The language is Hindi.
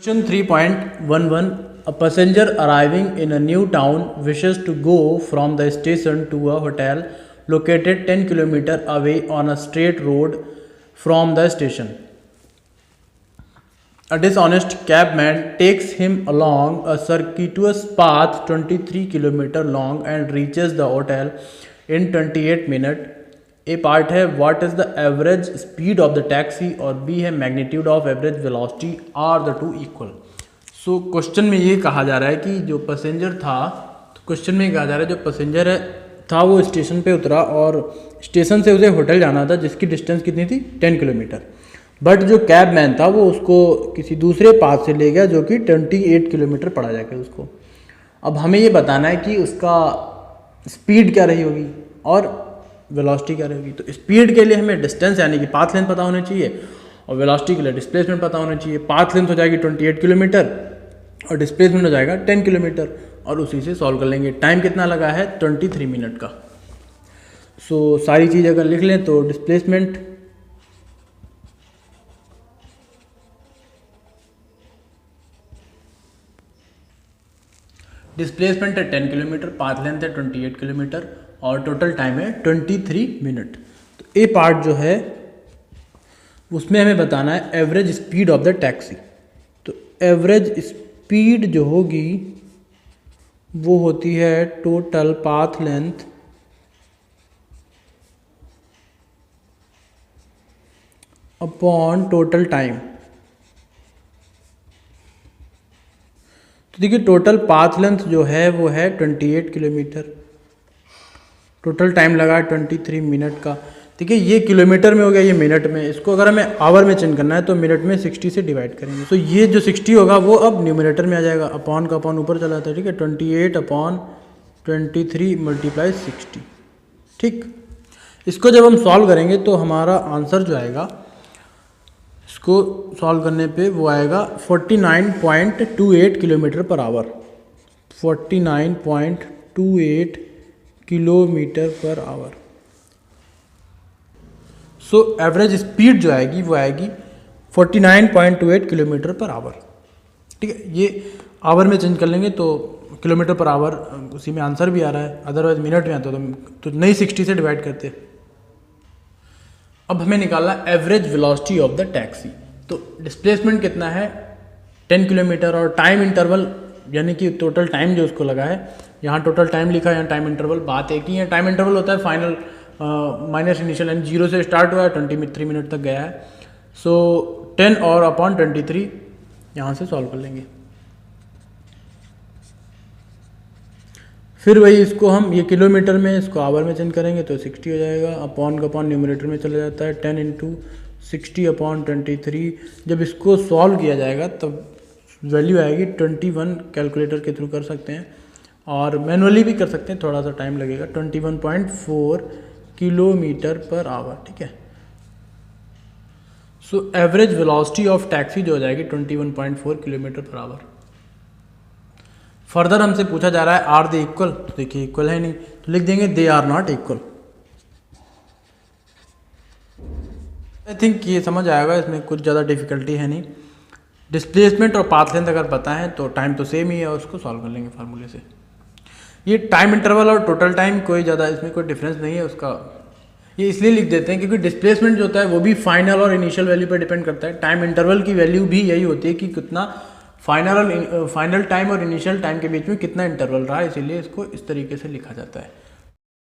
Question 3.11. A passenger arriving in a new town wishes to go from the station to a hotel located 10 km away on a straight road from the station. A dishonest cabman takes him along a circuitous path 23 km long and reaches the hotel in 28 minutes. A part है what is the average speed of the taxi और बी है magnitude of average velocity are the two equal. So question में ये कहा जा रहा है कि जो पैसेंजर था, तो क्वेश्चन में कहा जा रहा है जो पैसेंजर है था वो स्टेशन पे उतरा और स्टेशन से उसे होटल जाना था जिसकी डिस्टेंस कितनी थी 10 किलोमीटर। बट जो कैब मैन था वो उसको किसी दूसरे पाथ से ले गया जो कि 28 किलोमीटर पड़ा जाके उसको। अब हमें ये बताना है कि उसका स्पीड क्या रही होगी और वेलोसिटी क्या रहेगी। तो स्पीड के लिए हमें डिस्टेंस यानी कि पाथ लेंथ पता होना चाहिए और वेलोसिटी के लिए डिस्प्लेसमेंट पता होना चाहिए। पाथ लेंथ हो जाएगी 28 किलोमीटर और डिस्प्लेसमेंट हो जाएगा 10 किलोमीटर और उसी से सॉल्व कर लेंगे। टाइम कितना लगा है 23 मिनट का। सो सारी चीज़ अगर लिख लें तो डिस्प्लेसमेंट है 10 किलोमीटर, पाथ लेंथ है 28 किलोमीटर और टोटल टाइम है 23 मिनट। तो ए पार्ट जो है उसमें हमें बताना है average speed of the taxi. तो एवरेज स्पीड जो होगी वो होती है total path length upon total time. तो देखिए टोटल पाथ लेंथ जो है वो है 28 किलोमीटर, टोटल टाइम लगा 23 मिनट का। देखिए ये किलोमीटर में हो गया, ये मिनट में। इसको अगर हमें आवर में चेंज करना है तो मिनट में 60 से डिवाइड करेंगे। तो ये जो 60 होगा वो अब न्यूमरेटर में आ जाएगा, अपॉन का अपॉन ऊपर चला जाता है। ठीक है, 28 अपॉन 23 मल्टीप्लाई 60। ठीक, इसको जब हम सॉल्व करेंगे तो हमारा आंसर जो आएगा, इसको सॉल्व करने पे वो आएगा 49.28 kilometre per hour. 49.28 kilometre per hour. So average speed जो आएगी वो आएगी 49.28 किलोमीटर पर आवर। ठीक है, ये आवर में चेंज कर लेंगे तो किलोमीटर पर आवर उसी में आंसर भी आ रहा है, अदरवाइज मिनट में आता तो नहीं 60 से डिवाइड करते। अब हमें निकालना average velocity of the taxi. तो डिस्प्लेसमेंट कितना है 10 किलोमीटर और टाइम इंटरवल यानी कि टोटल टाइम जो उसको लगा है, यहाँ टोटल टाइम लिखा है, यहाँ टाइम इंटरवल, बात एक ही है। टाइम इंटरवल होता है फाइनल माइनस इनिशियल, यानी 0 से स्टार्ट हुआ है 23 मिनट तक गया है। सो 10 और अपॉन 23 यहाँ से सॉल्व कर लेंगे। फिर वही इसको हम ये किलोमीटर में इसको आवर में चेंज करेंगे तो 60 हो जाएगा, अपॉन का अपॉन न्यूमरेटर में चला जाता है। 10 इंटू 60 अपॉन 23। जब इसको सॉल्व किया जाएगा तब वैल्यू आएगी 21, कैलकुलेटर के थ्रू कर सकते हैं और मैनुअली भी कर सकते हैं, थोड़ा सा टाइम लगेगा। 21.4 किलोमीटर पर आवर। ठीक है, so average velocity of taxi जो हो जाएगी 21.4 किलोमीटर पर आवर। फर्दर हमसे पूछा जा रहा है आर दे इक्वल। तो देखिए इक्वल है नहीं तो लिख देंगे they are not equal. I think ये समझ आएगा, इसमें कुछ ज़्यादा डिफिकल्टी है नहीं। डिस्प्लेसमेंट और पाथ लेंथ अगर पता है तो टाइम तो सेम ही है और उसको सॉल्व कर लेंगे फार्मूले से। ये टाइम इंटरवल और टोटल टाइम कोई ज़्यादा इसमें कोई डिफरेंस नहीं है उसका। ये इसलिए लिख देते हैं क्योंकि डिस्प्लेसमेंट जो होता है वो भी फाइनल और इनिशियल वैल्यू पर डिपेंड करता है। टाइम इंटरवल की वैल्यू भी यही होती है कि कितना फाइनल टाइम और इनिशियल टाइम के बीच में कितना इंटरवल रहा, इसीलिए इसको इस तरीके से लिखा जाता है।